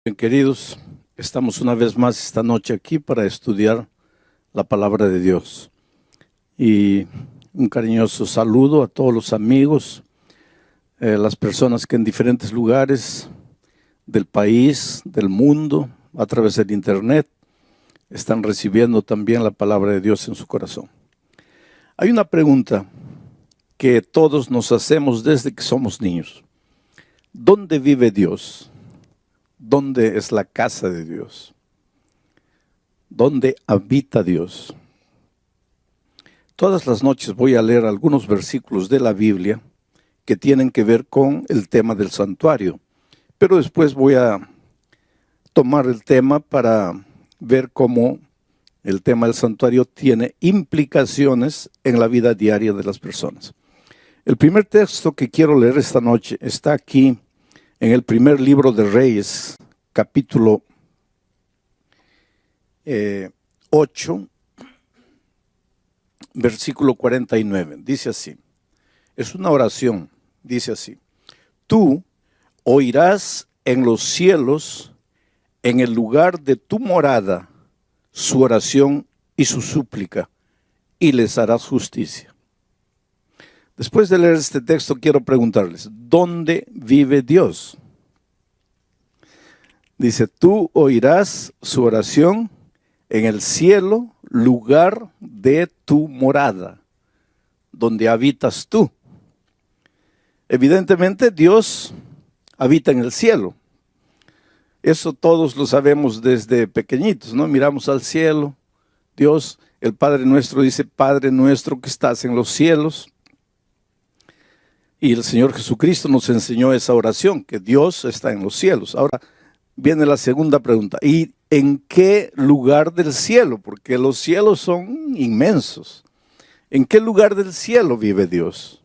Bien, queridos, estamos una vez más esta noche aquí para estudiar la palabra de Dios. Y un cariñoso saludo a todos los amigos, las personas que en diferentes lugares del país, del mundo, a través del internet, están recibiendo también la palabra de Dios en su corazón. Hay una pregunta que todos nos hacemos desde que somos niños. ¿Dónde vive Dios? ¿Dónde es la casa de Dios? ¿Dónde habita Dios? Todas las noches voy a leer algunos versículos de la Biblia que tienen que ver con el tema del santuario, pero después voy a tomar el tema para ver cómo el tema del santuario tiene implicaciones en la vida diaria de las personas. El primer texto que quiero leer esta noche está aquí en el primer libro de Reyes, capítulo 8, versículo 49. Dice así, es una oración, dice así: Tú oirás en los cielos, en el lugar de tu morada, su oración y su súplica, y les harás justicia. Después de leer este texto, quiero preguntarles, ¿dónde vive Dios? Dice, tú oirás su oración en el cielo, lugar de tu morada, donde habitas tú. Evidentemente, Dios habita en el cielo. Eso todos lo sabemos desde pequeñitos, ¿no? Miramos al cielo, Dios, el Padre nuestro dice, Padre nuestro que estás en los cielos. Y el Señor Jesucristo nos enseñó esa oración, que Dios está en los cielos. Ahora viene la segunda pregunta, ¿y en qué lugar del cielo? Porque los cielos son inmensos. ¿En qué lugar del cielo vive Dios?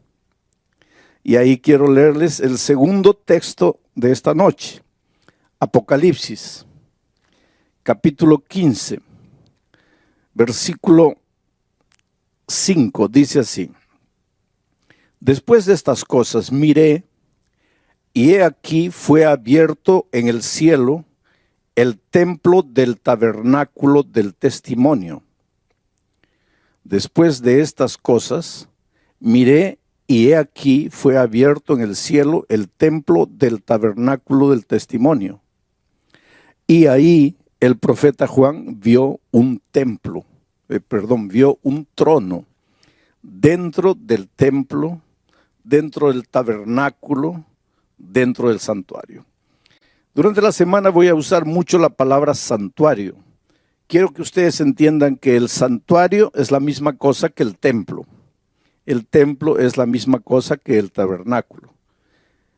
Y ahí quiero leerles el segundo texto de esta noche. Apocalipsis, capítulo 15, versículo 5, dice así. Después de estas cosas miré, y he aquí fue abierto en el cielo el templo del tabernáculo del testimonio. Después de estas cosas miré, y he aquí fue abierto en el cielo el templo del tabernáculo del testimonio. Y ahí el profeta Juan vio un trono dentro del templo, dentro del tabernáculo, dentro del santuario. Durante la semana voy a usar mucho la palabra santuario. Quiero que ustedes entiendan que el santuario es la misma cosa que el templo. El templo es la misma cosa que el tabernáculo.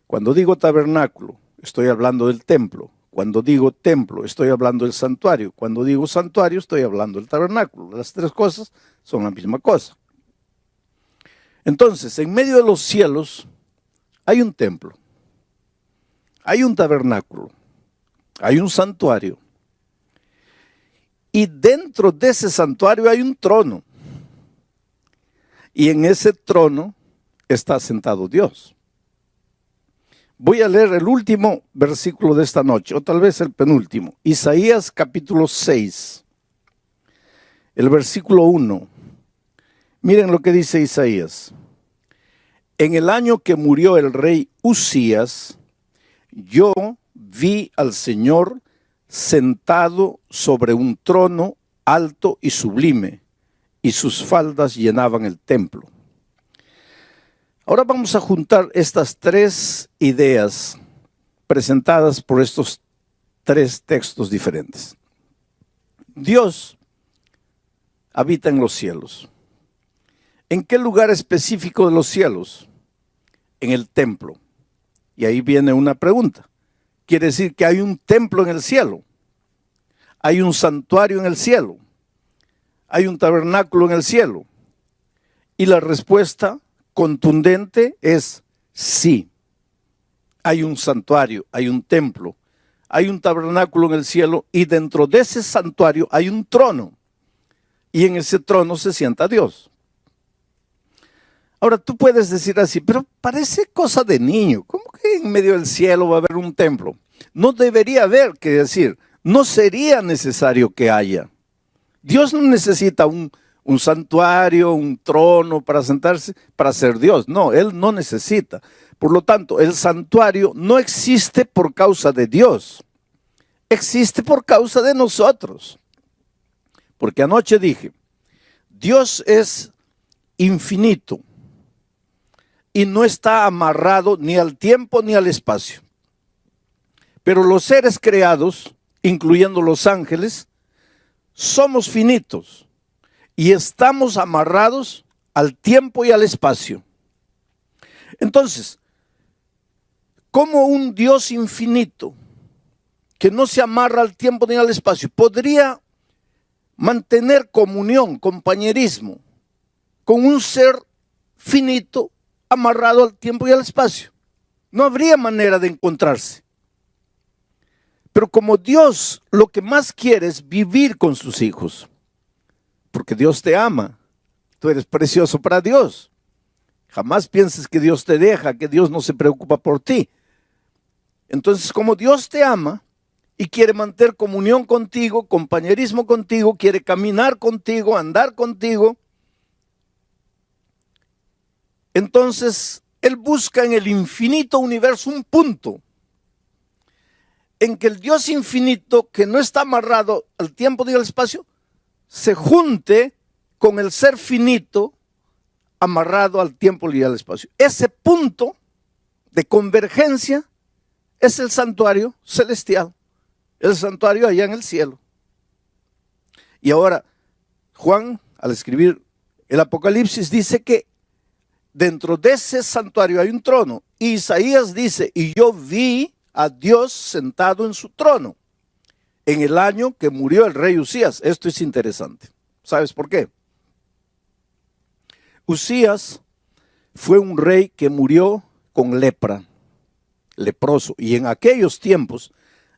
Cuando digo tabernáculo, estoy hablando del templo. Cuando digo templo, estoy hablando del santuario. Cuando digo santuario, estoy hablando del tabernáculo. Las tres cosas son la misma cosa. Entonces, en medio de los cielos hay un templo, hay un tabernáculo, hay un santuario. Y dentro de ese santuario hay un trono. Y en ese trono está sentado Dios. Voy a leer el último versículo de esta noche, o tal vez el penúltimo. Isaías capítulo 6, el versículo 1. Miren lo que dice Isaías. En el año que murió el rey Uzías, yo vi al Señor sentado sobre un trono alto y sublime, y sus faldas llenaban el templo. Ahora vamos a juntar estas tres ideas presentadas por estos tres textos diferentes. Dios habita en los cielos. ¿En qué lugar específico de los cielos? En el templo. Y ahí viene una pregunta. Quiere decir que hay un templo en el cielo. Hay un santuario en el cielo. Hay un tabernáculo en el cielo. Y la respuesta contundente es sí. Hay un santuario, hay un templo, hay un tabernáculo en el cielo y dentro de ese santuario hay un trono. Y en ese trono se sienta Dios. Ahora tú puedes decir así, pero parece cosa de niño. ¿Cómo que en medio del cielo va a haber un templo? no debería haber que decir, no sería necesario que haya. Dios no necesita un santuario, un trono para sentarse, para ser Dios. No, Él no necesita. Por lo tanto, el santuario no existe por causa de Dios. Existe por causa de nosotros. Porque anoche dije, Dios es infinito y no está amarrado ni al tiempo ni al espacio. Pero los seres creados, incluyendo los ángeles, somos finitos y estamos amarrados al tiempo y al espacio. Entonces, ¿cómo un Dios infinito que no se amarra al tiempo ni al espacio podría mantener comunión, compañerismo con un ser finito amarrado al tiempo y al espacio? No habría manera de encontrarse. Pero como Dios lo que más quiere es vivir con sus hijos, porque Dios te ama, tú eres precioso para Dios. Jamás pienses que Dios te deja, que Dios no se preocupa por ti. Entonces, como Dios te ama y quiere mantener comunión contigo, compañerismo contigo, quiere caminar contigo, andar contigo, entonces Él busca en el infinito universo un punto en que el Dios infinito, que no está amarrado al tiempo ni al espacio, se junte con el ser finito amarrado al tiempo y al espacio. Ese punto de convergencia es el santuario celestial, el santuario allá en el cielo. Y ahora, Juan, al escribir el Apocalipsis, dice que dentro de ese santuario hay un trono. Y Isaías dice, y yo vi a Dios sentado en su trono en el año que murió el rey Usías. Esto es interesante. ¿Sabes por qué? Usías fue un rey que murió con lepra, leproso. Y en aquellos tiempos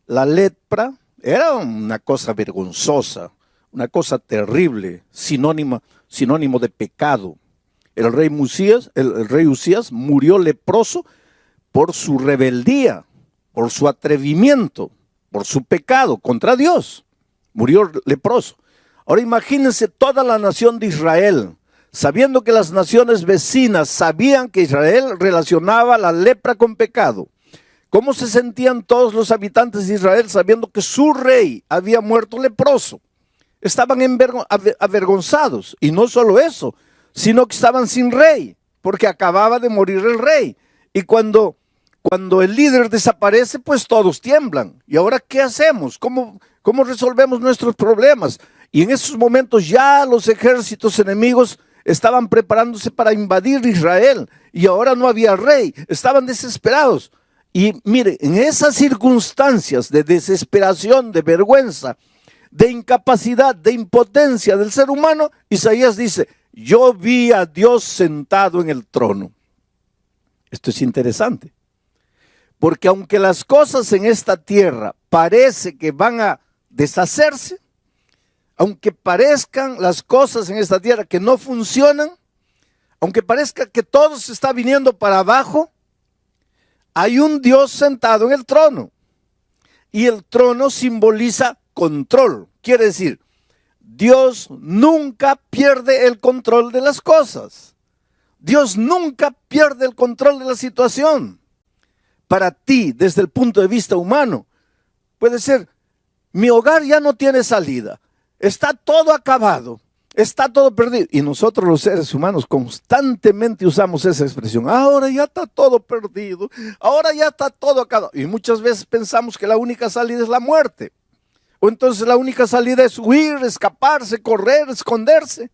la lepra era una cosa vergonzosa, una cosa terrible, sinónimo de pecado. El rey Usías murió leproso por su rebeldía, por su atrevimiento, por su pecado contra Dios. Murió leproso. Ahora imagínense toda la nación de Israel, sabiendo que las naciones vecinas sabían que Israel relacionaba la lepra con pecado. ¿Cómo se sentían todos los habitantes de Israel sabiendo que su rey había muerto leproso? Estaban avergonzados. Y no solo eso, sino que estaban sin rey, porque acababa de morir el rey. Y cuando el líder desaparece, pues todos tiemblan. ¿Y ahora qué hacemos? ¿Cómo resolvemos nuestros problemas? Y en esos momentos ya los ejércitos enemigos estaban preparándose para invadir Israel. Y ahora no había rey. Estaban desesperados. Y mire, en esas circunstancias de desesperación, de vergüenza, de incapacidad, de impotencia del ser humano, Isaías dice, yo vi a Dios sentado en el trono. Esto es interesante. Porque aunque las cosas en esta tierra parece que van a deshacerse, aunque parezcan las cosas en esta tierra que no funcionan, aunque parezca que todo se está viniendo para abajo, hay un Dios sentado en el trono. Y el trono simboliza control. Quiere decir, Dios nunca pierde el control de las cosas. Dios nunca pierde el control de la situación. Para ti, desde el punto de vista humano, puede ser, mi hogar ya no tiene salida, está todo acabado, está todo perdido. Y nosotros los seres humanos constantemente usamos esa expresión, ahora ya está todo perdido, ahora ya está todo acabado. Y muchas veces pensamos que la única salida es la muerte. O entonces la única salida es huir, escaparse, correr, esconderse.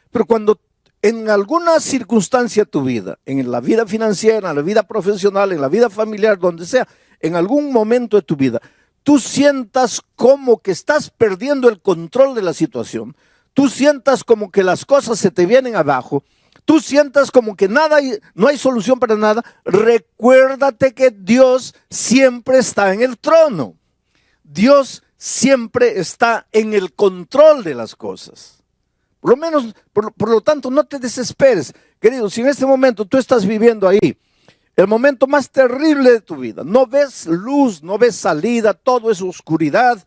Pero cuando en alguna circunstancia de tu vida, en la vida financiera, en la vida profesional, en la vida familiar, donde sea, en algún momento de tu vida, tú sientas como que estás perdiendo el control de la situación, tú sientas como que las cosas se te vienen abajo, tú sientas como que no hay solución para nada, recuérdate que Dios siempre está en el trono. Dios siempre está en el control de las cosas. Por lo tanto, no te desesperes. Querido, si en este momento tú estás viviendo ahí el momento más terrible de tu vida. No ves luz, no ves salida, todo es oscuridad.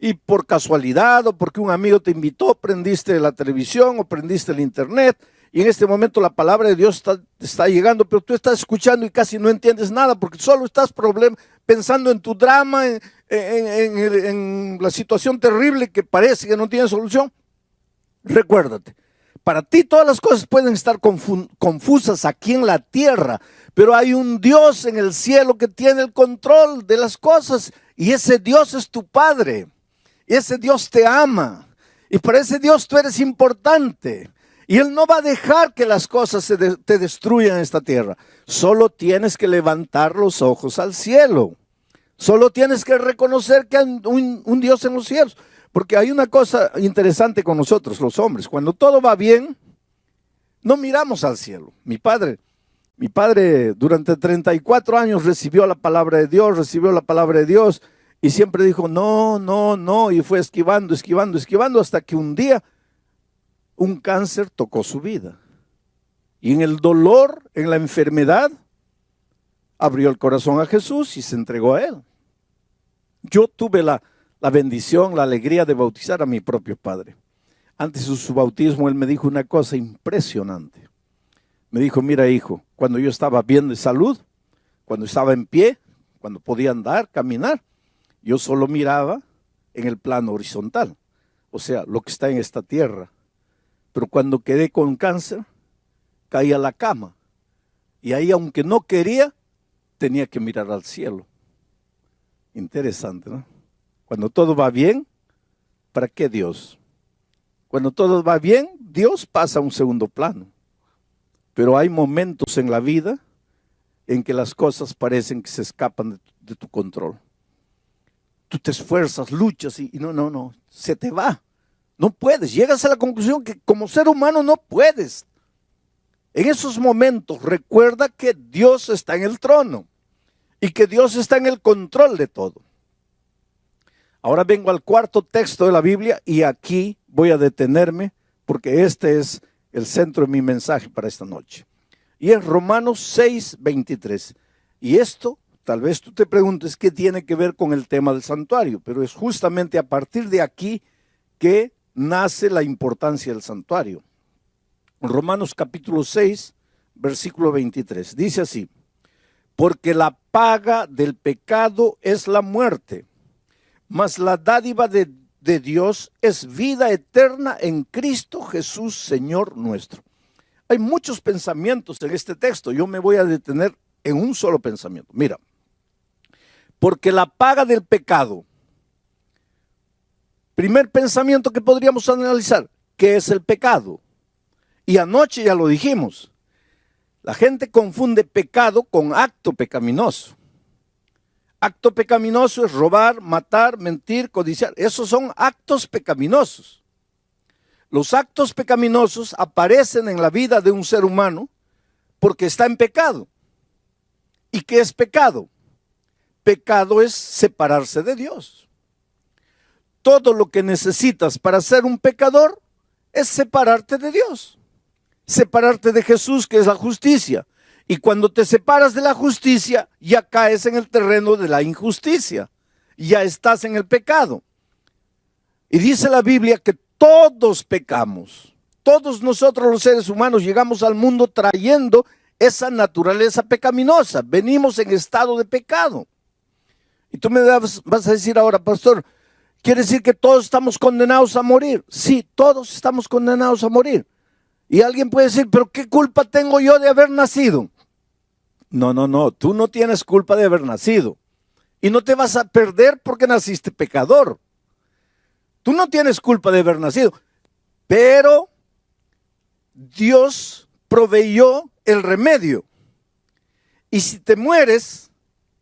Y por casualidad o porque un amigo te invitó, prendiste la televisión o prendiste el internet. Y en este momento la palabra de Dios está llegando, pero tú estás escuchando y casi no entiendes nada porque solo estás pensando en tu drama, en la situación terrible que parece que no tiene solución. Recuérdate, para ti todas las cosas pueden estar confusas aquí en la tierra, pero hay un Dios en el cielo que tiene el control de las cosas y ese Dios es tu Padre. Y ese Dios te ama. Y para ese Dios tú eres importante. Y Él no va a dejar que las cosas te destruyan en esta tierra. Solo tienes que levantar los ojos al cielo. Solo tienes que reconocer que hay un Dios en los cielos. Porque hay una cosa interesante con nosotros, los hombres. Cuando todo va bien, no miramos al cielo. Mi padre durante 34 años recibió la palabra de Dios. Y siempre dijo, no, y fue esquivando, hasta que un día un cáncer tocó su vida. Y en el dolor, en la enfermedad, abrió el corazón a Jesús y se entregó a Él. Yo tuve la bendición, la alegría de bautizar a mi propio padre. Antes de su bautismo, él me dijo una cosa impresionante. Me dijo, mira hijo, cuando yo estaba bien de salud, cuando estaba en pie, cuando podía andar, caminar, yo solo miraba en el plano horizontal, o sea, lo que está en esta tierra. Pero cuando quedé con cáncer, caí a la cama. Y ahí, aunque no quería, tenía que mirar al cielo. Interesante, ¿no? Cuando todo va bien, ¿para qué Dios? Cuando todo va bien, Dios pasa a un segundo plano. Pero hay momentos en la vida en que las cosas parecen que se escapan de tu control. Tú te esfuerzas, luchas y no, se te va. No puedes, llegas a la conclusión que como ser humano no puedes. En esos momentos recuerda que Dios está en el trono y que Dios está en el control de todo. Ahora vengo al cuarto texto de la Biblia y aquí voy a detenerme porque este es el centro de mi mensaje para esta noche. Y es Romanos 6:23. Y esto, tal vez tú te preguntes qué tiene que ver con el tema del santuario, pero es justamente a partir de aquí que nace la importancia del santuario. Romanos capítulo 6, versículo 23. Dice así, porque la paga del pecado es la muerte, mas la dádiva de Dios es vida eterna en Cristo Jesús, Señor nuestro. Hay muchos pensamientos en este texto. Yo me voy a detener en un solo pensamiento. Mira, porque la paga del pecado. Primer pensamiento que podríamos analizar, ¿qué es el pecado? Y anoche ya lo dijimos. La gente confunde pecado con acto pecaminoso. Acto pecaminoso es robar, matar, mentir, codiciar. Esos son actos pecaminosos. Los actos pecaminosos aparecen en la vida de un ser humano porque está en pecado. ¿Y qué es pecado? Pecado es separarse de Dios. Todo lo que necesitas para ser un pecador es separarte de Dios. Separarte de Jesús, que es la justicia. Y cuando te separas de la justicia, ya caes en el terreno de la injusticia. Ya estás en el pecado. Y dice la Biblia que todos pecamos. Todos nosotros los seres humanos llegamos al mundo trayendo esa naturaleza pecaminosa. Venimos en estado de pecado. Y tú me vas a decir ahora, pastor, ¿quiere decir que todos estamos condenados a morir? Sí, todos estamos condenados a morir. Y alguien puede decir, pero ¿qué culpa tengo yo de haber nacido? No, tú no tienes culpa de haber nacido. Y no te vas a perder porque naciste pecador. Tú no tienes culpa de haber nacido. Pero Dios proveyó el remedio. Y si te mueres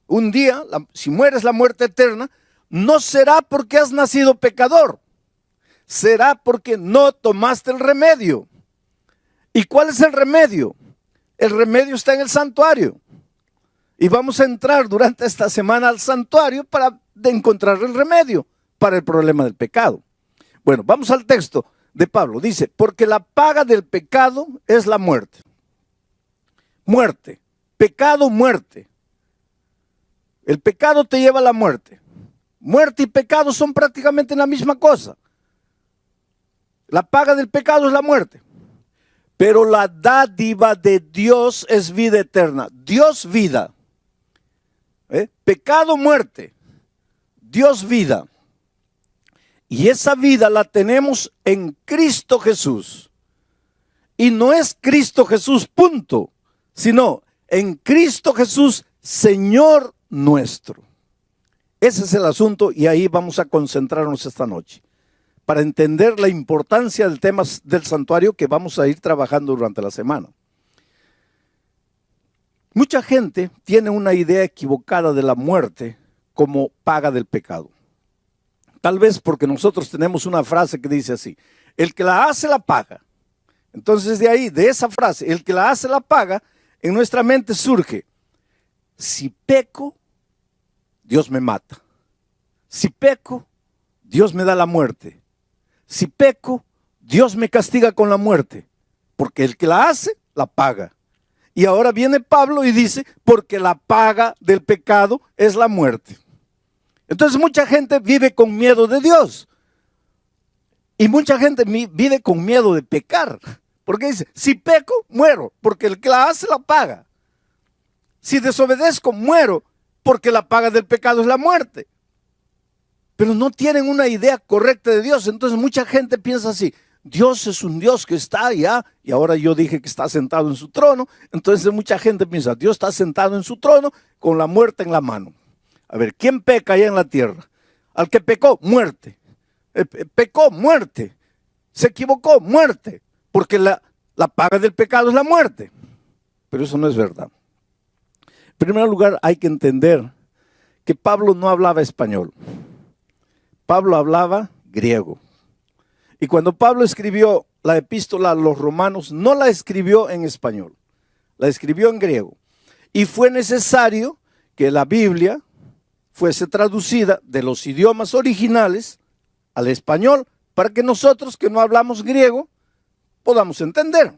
un día, si mueres la muerte eterna, no será porque has nacido pecador. Será porque no tomaste el remedio. ¿Y cuál es el remedio? El remedio está en el santuario. Y vamos a entrar durante esta semana al santuario para encontrar el remedio para el problema del pecado. Bueno, vamos al texto de Pablo. Dice, porque la paga del pecado es la muerte. Muerte. Pecado, muerte. El pecado te lleva a la muerte. Muerte y pecado son prácticamente la misma cosa. La paga del pecado es la muerte. Pero la dádiva de Dios es vida eterna. Dios, vida. Pecado, muerte. Dios, vida. Y esa vida la tenemos en Cristo Jesús. Y no es Cristo Jesús, punto, sino en Cristo Jesús, Señor nuestro. Ese es el asunto y ahí vamos a concentrarnos esta noche para entender la importancia del tema del santuario que vamos a ir trabajando durante la semana. Mucha gente tiene una idea equivocada de la muerte como paga del pecado. Tal vez porque nosotros tenemos una frase que dice así: el que la hace la paga. Entonces de ahí, de esa frase, el que la hace la paga, en nuestra mente surge: si peco, Dios me mata. Si peco, Dios me da la muerte. Si peco, Dios me castiga con la muerte. Porque el que la hace, la paga. Y ahora viene Pablo y dice: porque la paga del pecado es la muerte. Entonces mucha gente vive con miedo de Dios. Y mucha gente vive con miedo de pecar. Porque dice: si peco, muero. Porque el que la hace, la paga. Si desobedezco, muero. Porque la paga del pecado es la muerte. Pero no tienen una idea correcta de Dios. Entonces mucha gente piensa así: Dios es un Dios que está allá, y ahora yo dije que está sentado en su trono. Entonces mucha gente piensa: Dios está sentado en su trono con la muerte en la mano. A ver, ¿quién peca allá en la tierra? Al que pecó, muerte. Pecó, muerte. Se equivocó, muerte. Porque la paga del pecado es la muerte. Pero eso no es verdad. En primer lugar, hay que entender que Pablo no hablaba español. Pablo hablaba griego. Y cuando Pablo escribió la epístola a los romanos, no la escribió en español, la escribió en griego. Y fue necesario que la Biblia fuese traducida de los idiomas originales al español para que nosotros que no hablamos griego podamos entender.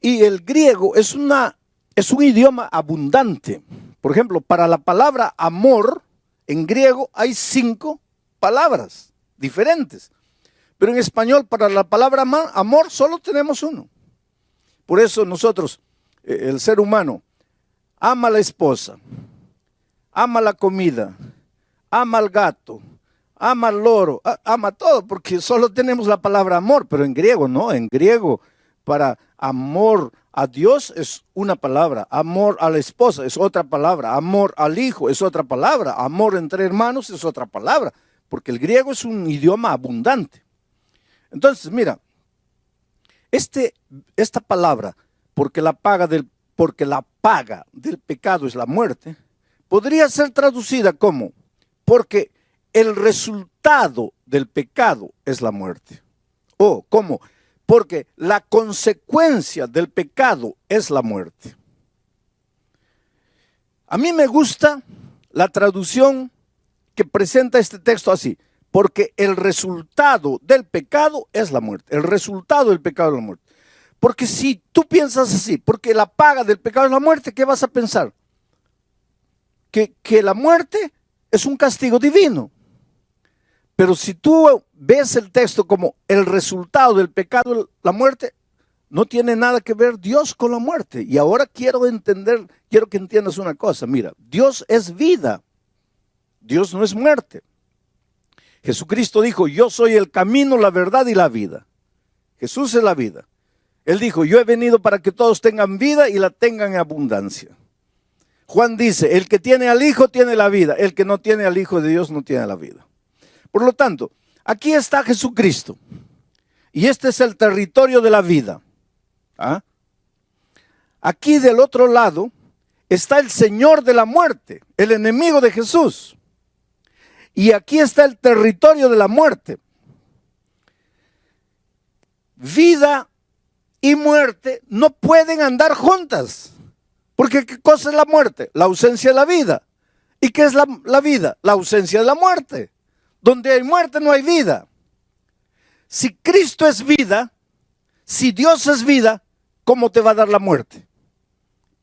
Y el griego es un idioma abundante. Por ejemplo, para la palabra amor, en griego hay 5 palabras diferentes. Pero en español, para la palabra amor, solo tenemos 1. Por eso nosotros, el ser humano, ama a la esposa, ama la comida, ama al gato, ama al loro, ama todo, porque solo tenemos la palabra amor. Pero en griego no, en griego para amor a Dios es una palabra, amor a la esposa es otra palabra, amor al hijo es otra palabra, amor entre hermanos es otra palabra, porque el griego es un idioma abundante. Entonces, mira, esta palabra, porque la paga del pecado es la muerte, podría ser traducida como: porque el resultado del pecado es la muerte. O como: porque la consecuencia del pecado es la muerte. A mí me gusta la traducción que presenta este texto así: porque el resultado del pecado es la muerte. El resultado del pecado es la muerte. Porque si tú piensas así, porque la paga del pecado es la muerte, ¿qué vas a pensar? Que la muerte es un castigo divino. Pero si tú ves el texto como el resultado del pecado, la muerte, no tiene nada que ver Dios con la muerte. Y ahora quiero que entiendas una cosa. Mira, Dios es vida. Dios no es muerte. Jesucristo dijo: yo soy el camino, la verdad y la vida. Jesús es la vida. Él dijo: yo he venido para que todos tengan vida y la tengan en abundancia. Juan dice: el que tiene al Hijo tiene la vida. El que no tiene al Hijo de Dios no tiene la vida. Por lo tanto, aquí está Jesucristo. Y este es el territorio de la vida. Aquí del otro lado está el Señor de la muerte, el enemigo de Jesús. Y aquí está el territorio de la muerte. Vida y muerte no pueden andar juntas. Porque ¿qué cosa es la muerte? La ausencia de la vida. ¿Y qué es la vida? La ausencia de la muerte. Donde hay muerte no hay vida. Si Cristo es vida, si Dios es vida, ¿cómo te va a dar la muerte?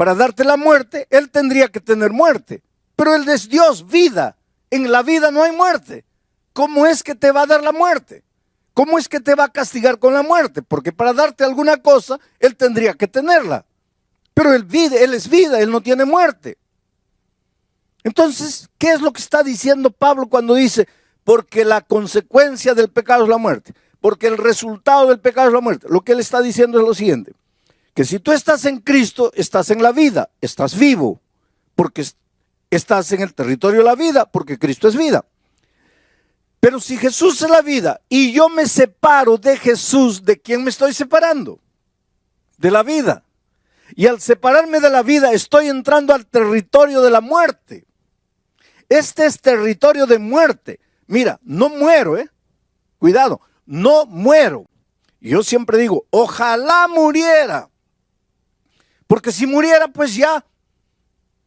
Para darte la muerte, Él tendría que tener muerte. Pero Él es Dios, vida. En la vida no hay muerte. ¿Cómo es que te va a dar la muerte? ¿Cómo es que te va a castigar con la muerte? Porque para darte alguna cosa, Él tendría que tenerla. Pero Él es vida, Él no tiene muerte. Entonces, ¿qué es lo que está diciendo Pablo cuando dice, porque la consecuencia del pecado es la muerte? Porque el resultado del pecado es la muerte. Lo que Él está diciendo es lo siguiente, que si tú estás en Cristo, estás en la vida, estás vivo, porque estás en el territorio de la vida, porque Cristo es vida. Pero si Jesús es la vida y yo me separo de Jesús, ¿de quién me estoy separando? De la vida. Y al separarme de la vida estoy entrando al territorio de la muerte. Este es territorio de muerte. Mira, no muero, cuidado, no muero. Yo siempre digo, ojalá muriera. Porque si muriera, pues ya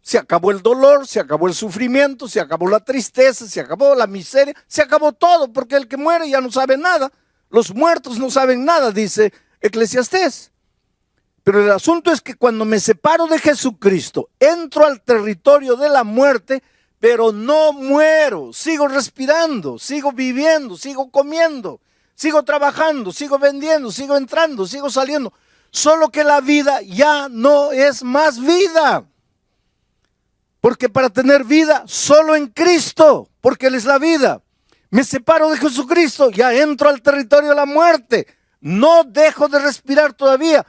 se acabó el dolor, se acabó el sufrimiento, se acabó la tristeza, se acabó la miseria, se acabó todo, porque el que muere ya no sabe nada. Los muertos no saben nada, dice Eclesiastés. Pero el asunto es que cuando me separo de Jesucristo, entro al territorio de la muerte, pero no muero, sigo respirando, sigo viviendo, sigo comiendo, sigo trabajando, sigo vendiendo, sigo entrando, sigo saliendo. Solo que la vida ya no es más vida. Porque para tener vida, solo en Cristo, porque Él es la vida. Me separo de Jesucristo, ya entro al territorio de la muerte. No dejo de respirar todavía.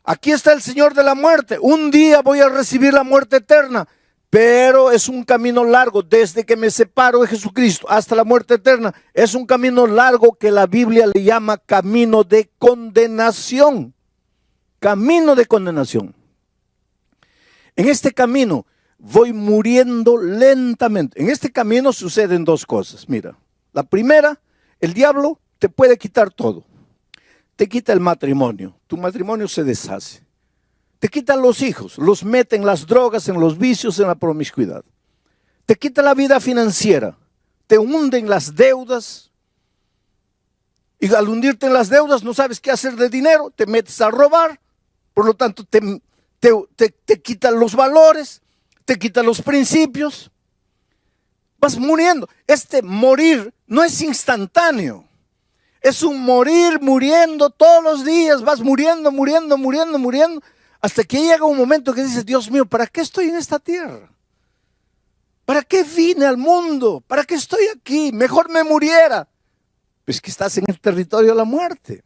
Aquí está el Señor de la muerte. Un día voy a recibir la muerte eterna, pero es un camino largo. Desde que me separo de Jesucristo hasta la muerte eterna, es un camino largo que la Biblia le llama camino de condenación. Camino de condenación. En este camino voy muriendo lentamente. En este camino suceden dos cosas. Mira, la primera, el diablo te puede quitar todo. Te quita el matrimonio, tu matrimonio se deshace. Te quita los hijos, los mete en las drogas, en los vicios, en la promiscuidad. Te quita la vida financiera, te hunde en las deudas. Y al hundirte en las deudas no sabes qué hacer de dinero, te metes a robar. Por lo tanto te quitan los valores, te quitan los principios. Vas muriendo. Este morir no es instantáneo. Es un morir, muriendo todos los días, vas muriendo, hasta que llega un momento que dices, Dios mío, ¿para qué estoy en esta tierra? ¿Para qué vine al mundo? ¿Para qué estoy aquí? Mejor me muriera. Pues que estás en el territorio de la muerte.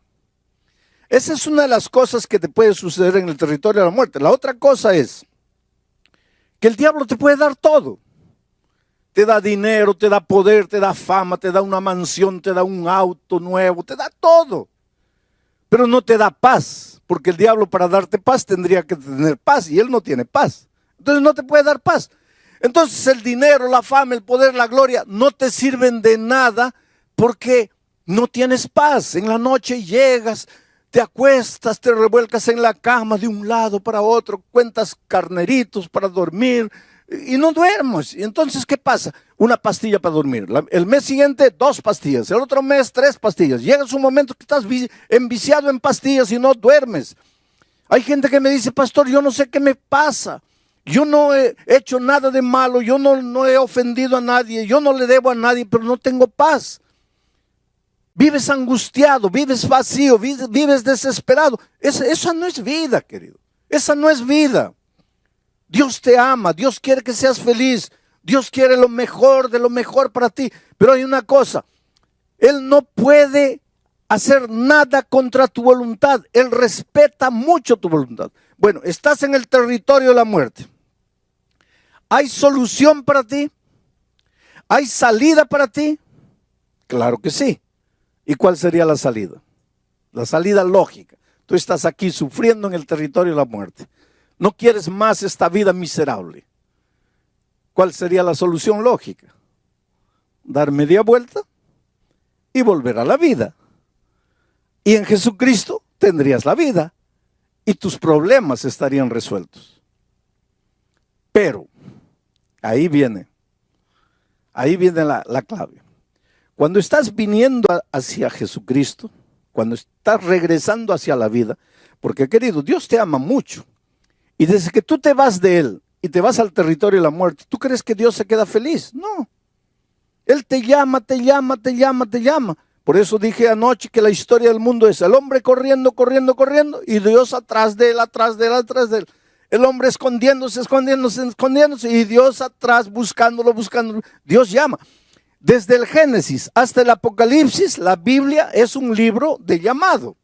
Esa es una de las cosas que te puede suceder en el territorio de la muerte. La otra cosa es que el diablo te puede dar todo. Te da dinero, te da poder, te da fama, te da una mansión, te da un auto nuevo, te da todo. Pero no te da paz, porque el diablo para darte paz tendría que tener paz y él no tiene paz. Entonces no te puede dar paz. Entonces el dinero, la fama, el poder, la gloria no te sirven de nada porque no tienes paz. En la noche llegas, te acuestas, te revuelcas en la cama de un lado para otro, cuentas carneritos para dormir, y no duermes. Y entonces, ¿qué pasa? Una pastilla para dormir. El mes siguiente, 2 pastillas. El otro mes, 3 pastillas. Llega un momento que estás enviciado en pastillas y no duermes. Hay gente que me dice, pastor, yo no sé qué me pasa. Yo no he hecho nada de malo. Yo no he ofendido a nadie. Yo no le debo a nadie, pero no tengo paz. Vives angustiado, vives vacío, vives desesperado. Esa no es vida, querido. Esa no es vida. Dios te ama, Dios quiere que seas feliz, Dios quiere lo mejor de lo mejor para ti. Pero hay una cosa, Él no puede hacer nada contra tu voluntad, Él respeta mucho tu voluntad. Bueno, estás en el territorio de la muerte. ¿Hay solución para ti? ¿Hay salida para ti? Claro que sí. ¿Y cuál sería la salida? La salida lógica. Tú estás aquí sufriendo en el territorio de la muerte. No quieres más esta vida miserable. ¿Cuál sería la solución lógica? Dar media vuelta y volver a la vida. Y en Jesucristo tendrías la vida y tus problemas estarían resueltos. Pero ahí viene la clave. Cuando estás viniendo hacia Jesucristo, cuando estás regresando hacia la vida, porque querido, Dios te ama mucho. Y desde que tú te vas de él y te vas al territorio de la muerte, ¿tú crees que Dios se queda feliz? No. Él te llama, te llama, te llama, te llama. Por eso dije anoche que la historia del mundo es el hombre corriendo, corriendo, corriendo, y Dios atrás de él, atrás de él, atrás de él. El hombre escondiéndose, escondiéndose, escondiéndose, y Dios atrás buscándolo, buscándolo. Dios llama. Desde el Génesis hasta el Apocalipsis, la Biblia es un libro de llamado.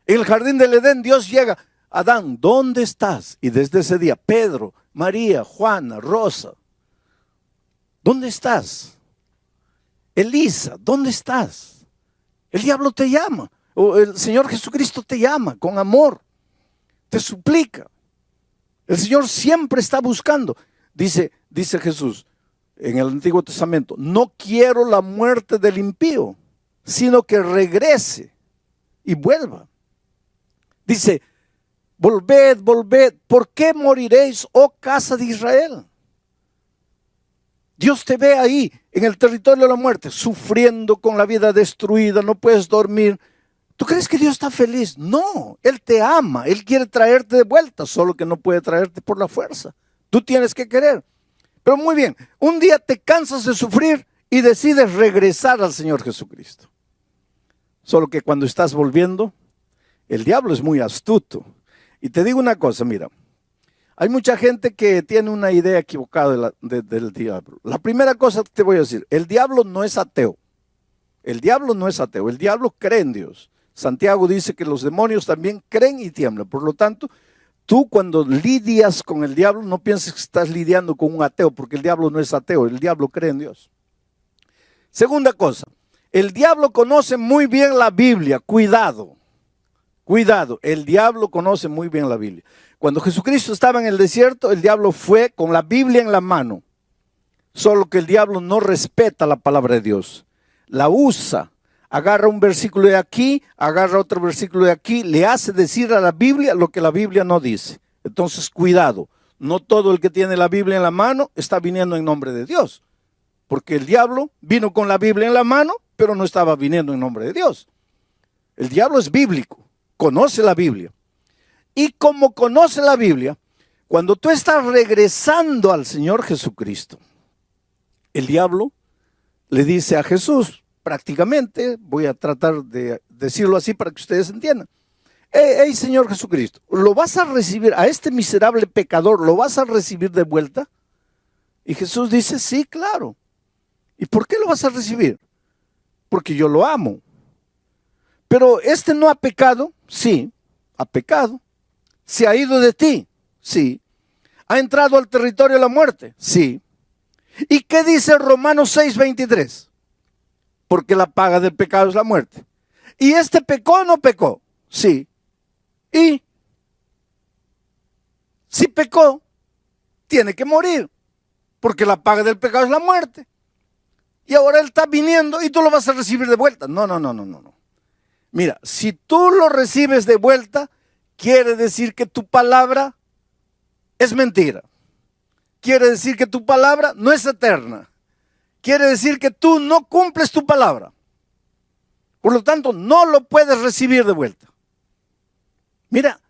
En el jardín del Edén, Dios llega. Adán, ¿dónde estás? Y desde ese día, Pedro, María, Juana, Rosa, ¿dónde estás? Elisa, ¿dónde estás? El diablo te llama, o el Señor Jesucristo te llama con amor, te suplica. El Señor siempre está buscando. Dice Jesús en el Antiguo Testamento, no quiero la muerte del impío, sino que regrese y vuelva. Dice, volved, volved, ¿por qué moriréis, oh casa de Israel? Dios te ve ahí, en el territorio de la muerte, sufriendo con la vida destruida, no puedes dormir. ¿Tú crees que Dios está feliz? No, Él te ama, Él quiere traerte de vuelta, solo que no puede traerte por la fuerza. Tú tienes que querer. Pero muy bien, un día te cansas de sufrir y decides regresar al Señor Jesucristo. Solo que cuando estás volviendo, el diablo es muy astuto. Y te digo una cosa, mira. Hay mucha gente que tiene una idea equivocada del diablo. La primera cosa que te voy a decir, el diablo no es ateo. El diablo no es ateo, el diablo cree en Dios. Santiago dice que los demonios también creen y tiemblan. Por lo tanto, tú cuando lidias con el diablo, no pienses que estás lidiando con un ateo, porque el diablo no es ateo, el diablo cree en Dios. Segunda cosa, el diablo conoce muy bien la Biblia, cuidado. Cuidado, el diablo conoce muy bien la Biblia. Cuando Jesucristo estaba en el desierto, el diablo fue con la Biblia en la mano. Solo que el diablo no respeta la palabra de Dios. La usa, agarra un versículo de aquí, agarra otro versículo de aquí, le hace decir a la Biblia lo que la Biblia no dice. Entonces, cuidado, no todo el que tiene la Biblia en la mano está viniendo en nombre de Dios. Porque el diablo vino con la Biblia en la mano, pero no estaba viniendo en nombre de Dios. El diablo es bíblico, conoce la Biblia. Y como conoce la Biblia, cuando tú estás regresando al Señor Jesucristo, el diablo le dice a Jesús, prácticamente, voy a tratar de decirlo así para que ustedes entiendan. Hey, Señor Jesucristo, ¿lo vas a recibir a este miserable pecador? ¿Lo vas a recibir de vuelta? Y Jesús dice, sí, claro. ¿Y por qué lo vas a recibir? Porque yo lo amo. Pero este no ha pecado, sí, ha pecado. ¿Se ha ido de ti? Sí. ¿Ha entrado al territorio de la muerte? Sí. ¿Y qué dice Romanos 6:23? Porque la paga del pecado es la muerte. ¿Y este pecó o no pecó? Sí. ¿Y? Si pecó, tiene que morir. Porque la paga del pecado es la muerte. Y ahora él está viniendo y tú lo vas a recibir de vuelta. No. Mira, si tú lo recibes de vuelta, quiere decir que tu palabra es mentira. Quiere decir que tu palabra no es eterna. Quiere decir que tú no cumples tu palabra. Por lo tanto, no lo puedes recibir de vuelta. Mira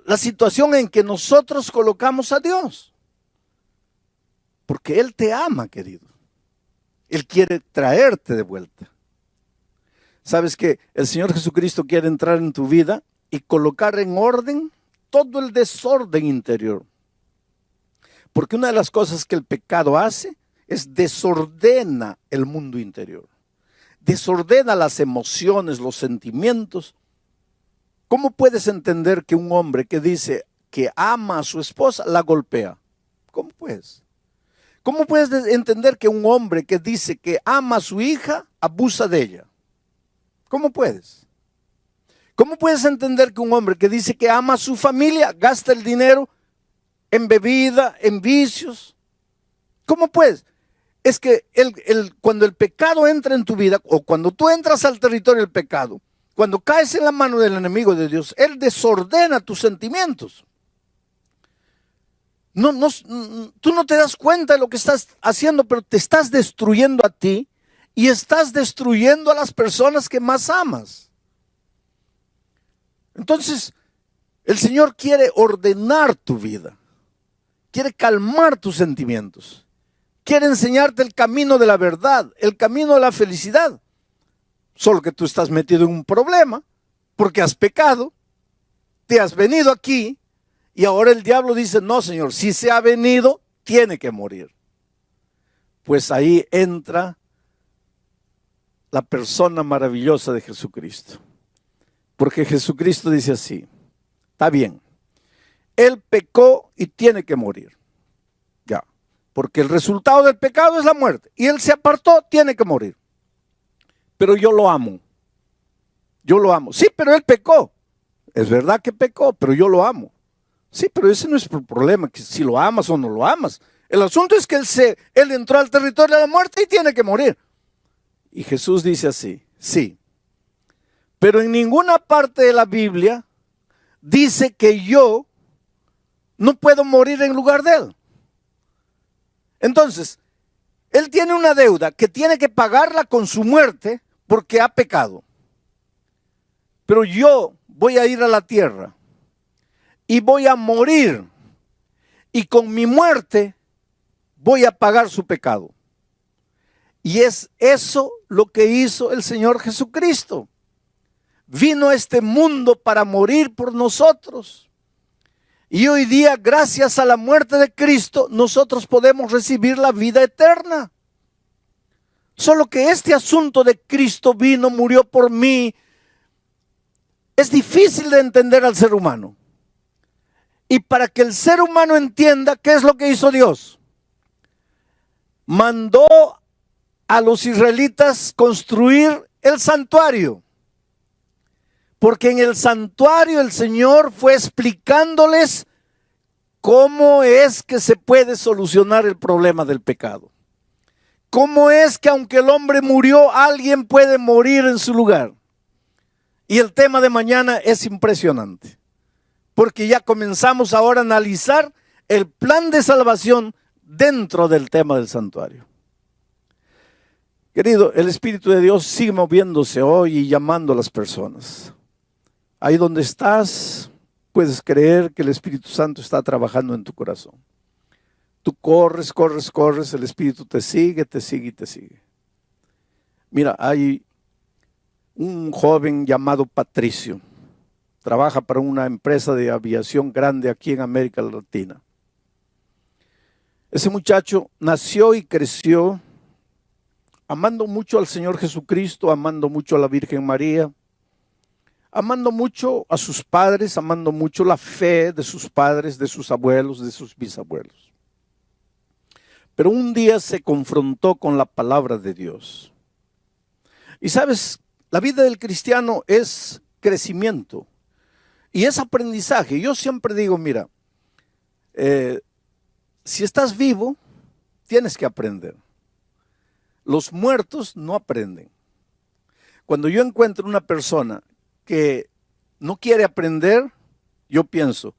la situación en que nosotros colocamos a Dios. Porque Él te ama, querido. Él quiere traerte de vuelta. ¿Sabes que el Señor Jesucristo quiere entrar en tu vida y colocar en orden todo el desorden interior? Porque una de las cosas que el pecado hace es desordena el mundo interior. Desordena las emociones, los sentimientos. ¿Cómo puedes entender que un hombre que dice que ama a su esposa la golpea? ¿Cómo puedes? ¿Cómo puedes entender que un hombre que dice que ama a su hija abusa de ella? ¿Cómo puedes? ¿Cómo puedes entender que un hombre que dice que ama a su familia gasta el dinero en bebida, en vicios? ¿Cómo puedes? Es que cuando el pecado entra en tu vida, o cuando tú entras al territorio del pecado, cuando caes en la mano del enemigo de Dios, Él desordena tus sentimientos. Tú no te das cuenta de lo que estás haciendo, pero te estás destruyendo a ti y estás destruyendo a las personas que más amas. Entonces, El Señor quiere ordenar tu vida, quiere calmar tus sentimientos, quiere enseñarte el camino de la verdad, el camino de la felicidad. Solo que tú estás metido en un problema porque has pecado, te has venido aquí y ahora el diablo dice, no, Señor, si se ha venido, tiene que morir. Pues ahí entra la persona maravillosa de Jesucristo. Porque Jesucristo dice así, está bien, Él pecó y tiene que morir. Ya, porque el resultado del pecado es la muerte. Y Él se apartó, tiene que morir. Pero yo lo amo. Yo lo amo. Sí, pero Él pecó. Es verdad que pecó, pero yo lo amo. Sí, pero ese no es el problema, que si lo amas o no lo amas. El asunto es que él entró al territorio de la muerte y tiene que morir. Y Jesús dice así, sí. Pero en ninguna parte de la Biblia dice que yo no puedo morir en lugar de Él. Entonces, Él tiene una deuda que tiene que pagarla con su muerte porque ha pecado. Pero yo voy a ir a la tierra y voy a morir y con mi muerte voy a pagar su pecado. Y es eso lo que hizo el Señor Jesucristo. Vino a este mundo para morir por nosotros. Y hoy día, gracias a la muerte de Cristo, nosotros podemos recibir la vida eterna. Solo que este asunto de Cristo vino, murió por mí, es difícil de entender al ser humano. Y para que el ser humano entienda qué es lo que hizo Dios, mandó a los israelitas construir el santuario. Porque en el santuario el Señor fue explicándoles cómo es que se puede solucionar el problema del pecado. Cómo es que aunque el hombre murió, alguien puede morir en su lugar. Y el tema de mañana es impresionante. Porque ya comenzamos ahora a analizar el plan de salvación dentro del tema del santuario. Querido, el Espíritu de Dios sigue moviéndose hoy y llamando a las personas. Ahí donde estás, puedes creer que el Espíritu Santo está trabajando en tu corazón. Tú corres, corres, corres, el Espíritu te sigue y te sigue. Mira, hay un joven llamado Patricio. Trabaja para una empresa de aviación grande aquí en América Latina. Ese muchacho nació y creció amando mucho al Señor Jesucristo, amando mucho a la Virgen María, amando mucho a sus padres, amando mucho la fe de sus padres, de sus abuelos, de sus bisabuelos. Pero un día se confrontó con la palabra de Dios. Y sabes, la vida del cristiano es crecimiento y es aprendizaje. Yo siempre digo, mira, si estás vivo, tienes que aprender. Los muertos no aprenden. Cuando yo encuentro una persona que no quiere aprender, yo pienso,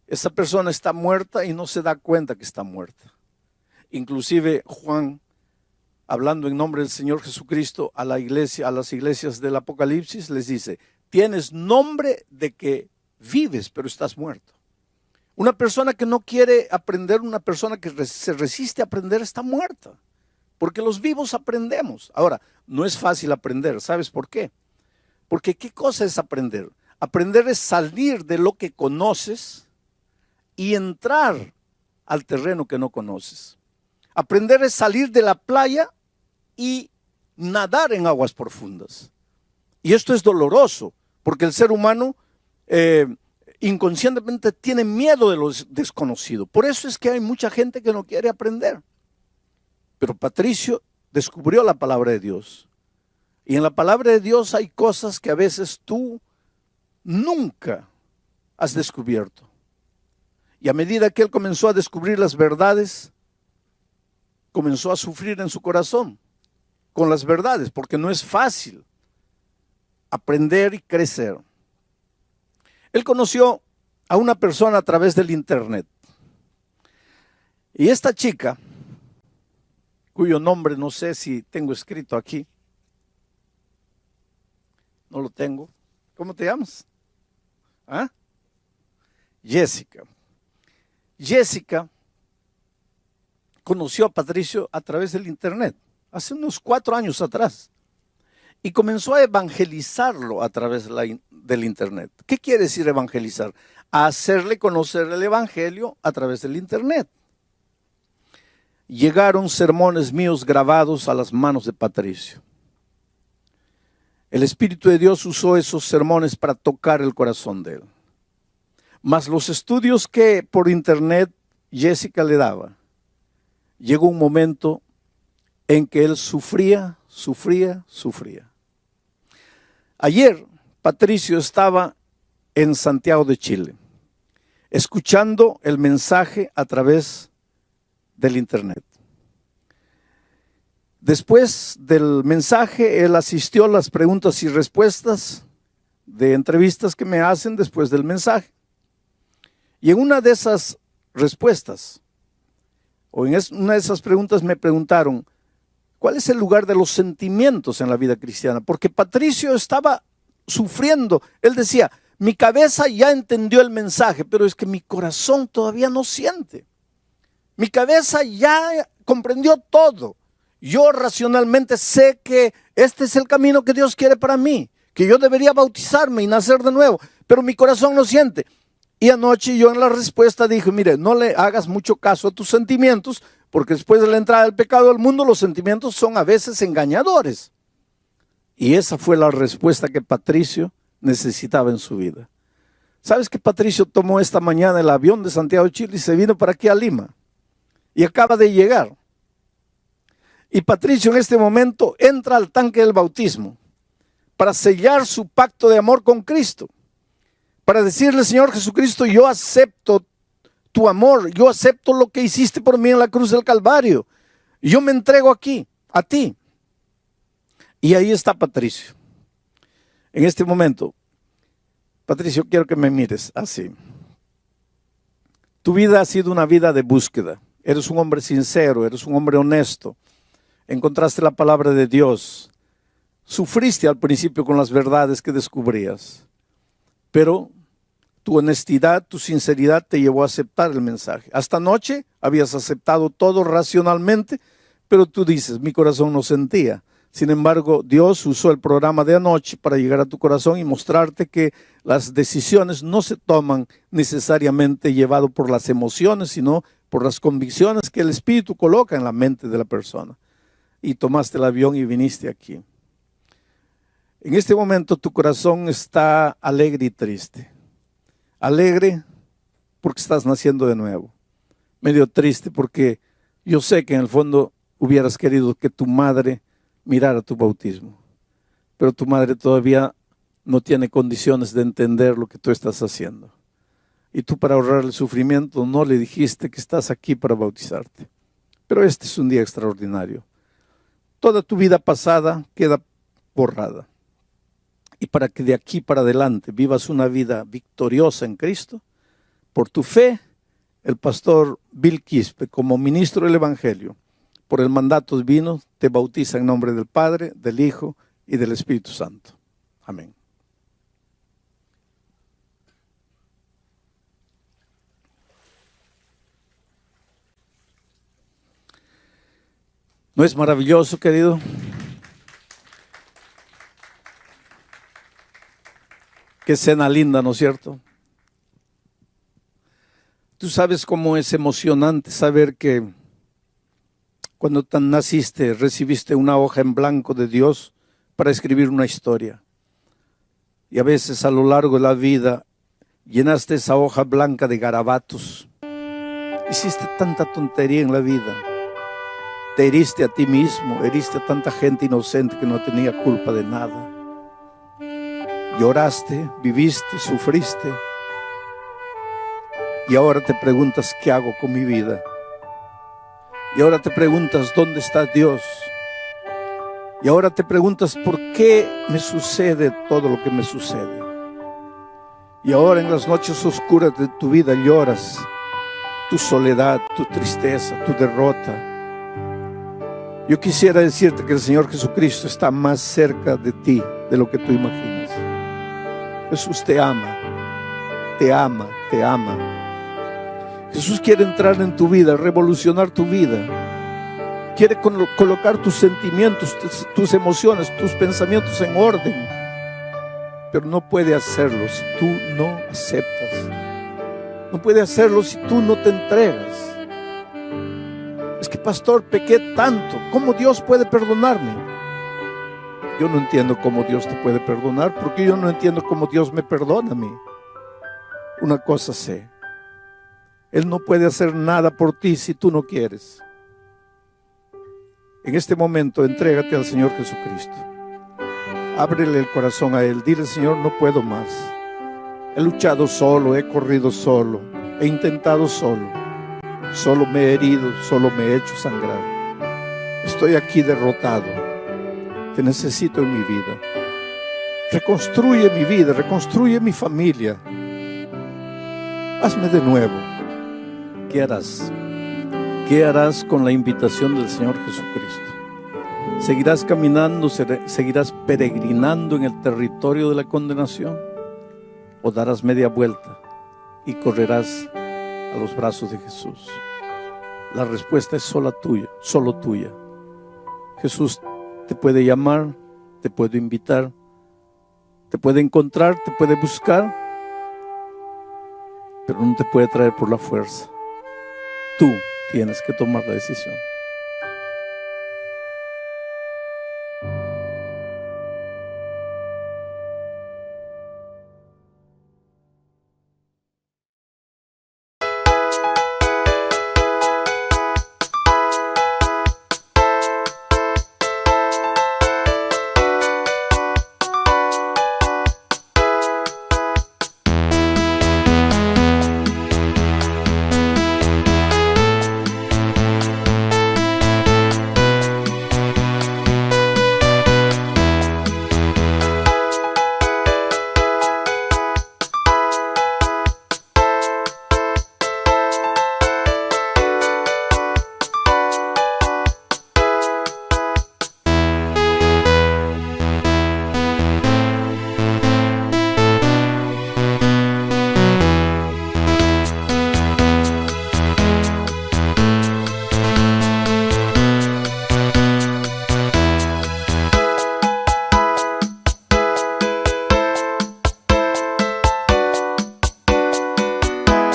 esa persona está muerta y no se da cuenta que está muerta. Inclusive Juan, hablando en nombre del Señor Jesucristo a la iglesia, a las iglesias del Apocalipsis, les dice, tienes nombre de que vives, pero estás muerto. Una persona que no quiere aprender, una persona que se resiste a aprender, está muerta. Porque los vivos aprendemos. Ahora, no es fácil aprender. ¿Sabes por qué? Porque ¿qué cosa es aprender? Aprender es salir de lo que conoces y entrar al terreno que no conoces. Aprender es salir de la playa y nadar en aguas profundas. Y esto es doloroso, porque el ser humano inconscientemente tiene miedo de lo desconocido. Por eso es que hay mucha gente que no quiere aprender. Pero Patricio descubrió la palabra de Dios. Y en la palabra de Dios hay cosas que a veces tú nunca has descubierto. Y a medida que él comenzó a descubrir las verdades, comenzó a sufrir en su corazón con las verdades, porque no es fácil aprender y crecer. Él conoció a una persona a través del internet. Y esta chica, cuyo nombre no sé si tengo escrito aquí, no lo tengo. ¿Cómo te llamas? ¿Ah? Jessica. Jessica conoció a Patricio a través del internet, hace unos 4 años atrás, y comenzó a evangelizarlo a través del internet. ¿Qué quiere decir evangelizar? A hacerle conocer el evangelio a través del internet. Llegaron sermones míos grabados a las manos de Patricio. El Espíritu de Dios usó esos sermones para tocar el corazón de él. Mas los estudios que por internet Jessica le daba, llegó un momento en que él sufría. Ayer Patricio estaba en Santiago de Chile, escuchando el mensaje a través del internet. Después del mensaje, él asistió a las preguntas y respuestas de entrevistas que me hacen después del mensaje. Y en una de esas respuestas, o en una de esas preguntas me preguntaron, ¿cuál es el lugar de los sentimientos en la vida cristiana? Porque Patricio estaba sufriendo. Él decía, mi cabeza ya entendió el mensaje, pero es que mi corazón todavía no siente. Mi cabeza ya comprendió todo. Yo racionalmente sé que este es el camino que Dios quiere para mí, que yo debería bautizarme y nacer de nuevo, pero mi corazón no siente. Y anoche yo en la respuesta dije, mire, no le hagas mucho caso a tus sentimientos, porque después de la entrada del pecado al mundo, los sentimientos son a veces engañadores. Y esa fue la respuesta que Patricio necesitaba en su vida. ¿Sabes que Patricio tomó esta mañana el avión de Santiago de Chile y se vino para aquí a Lima? Y acaba de llegar. Y Patricio en este momento entra al tanque del bautismo para sellar su pacto de amor con Cristo. Para decirle, Señor Jesucristo, yo acepto tu amor, yo acepto lo que hiciste por mí en la cruz del Calvario. Yo me entrego aquí, a ti. Y ahí está Patricio. En este momento, Patricio, quiero que me mires así. Tu vida ha sido una vida de búsqueda. Eres un hombre sincero, eres un hombre honesto. Encontraste la palabra de Dios. Sufriste al principio con las verdades que descubrías. Pero tu honestidad, tu sinceridad te llevó a aceptar el mensaje. Hasta anoche habías aceptado todo racionalmente, pero tú dices, mi corazón no sentía. Sin embargo, Dios usó el programa de anoche para llegar a tu corazón y mostrarte que las decisiones no se toman necesariamente llevado por las emociones, sino por las convicciones que el Espíritu coloca en la mente de la persona. Y tomaste el avión y viniste aquí. En este momento tu corazón está alegre y triste. Alegre porque estás naciendo de nuevo. Medio triste porque yo sé que en el fondo hubieras querido que tu madre mirara tu bautismo. Pero tu madre todavía no tiene condiciones de entender lo que tú estás haciendo. Y tú, para ahorrar el sufrimiento, no le dijiste que estás aquí para bautizarte. Pero este es un día extraordinario. Toda tu vida pasada queda borrada. Y para que de aquí para adelante vivas una vida victoriosa en Cristo, por tu fe, el pastor Bill Quispe, como ministro del Evangelio, por el mandato divino, te bautiza en nombre del Padre, del Hijo y del Espíritu Santo. Amén. ¿No es maravilloso, querido? Qué escena linda, ¿no es cierto? Tú sabes cómo es emocionante saber que cuando naciste recibiste una hoja en blanco de Dios para escribir una historia. Y a veces a lo largo de la vida llenaste esa hoja blanca de garabatos. Hiciste tanta tontería en la vida. Te heriste a ti mismo, heriste a tanta gente inocente que no tenía culpa de nada. Lloraste, viviste, sufriste. Y ahora te preguntas, ¿qué hago con mi vida? Y ahora te preguntas, ¿dónde está Dios? Y ahora te preguntas, ¿por qué me sucede todo lo que me sucede? Y ahora en las noches oscuras de tu vida lloras tu soledad, tu tristeza, tu derrota. Yo quisiera decirte que el Señor Jesucristo está más cerca de ti de lo que tú imaginas. Jesús te ama, te ama. Jesús quiere entrar en tu vida, revolucionar tu vida. Quiere colocar tus sentimientos, tus emociones, tus pensamientos en orden. Pero no puede hacerlo si tú no aceptas. No puede hacerlo si tú no te entregas. Es que, pastor, pequé tanto. ¿Cómo Dios puede perdonarme? Yo no entiendo cómo Dios te puede perdonar, porque yo no entiendo cómo Dios me perdona a mí. Una cosa sé: Él no puede hacer nada por ti si tú no quieres. En este momento, entrégate al Señor Jesucristo. Ábrele el corazón a Él. Dile: Señor, no puedo más. He luchado solo, he corrido solo, he intentado solo. Solo me he herido, solo me he hecho sangrar. Estoy aquí derrotado. Te necesito en mi vida. Reconstruye mi vida, reconstruye mi familia. Hazme de nuevo. ¿Qué harás? ¿Qué harás con la invitación del Señor Jesucristo? ¿Seguirás caminando, seguirás peregrinando en el territorio de la condenación? ¿O darás media vuelta y correrás a los brazos de Jesús? La respuesta es solo tuya. Jesús te puede llamar, te puede invitar, te puede encontrar, te puede buscar, pero no te puede traer por la fuerza. Tú tienes que tomar la decisión.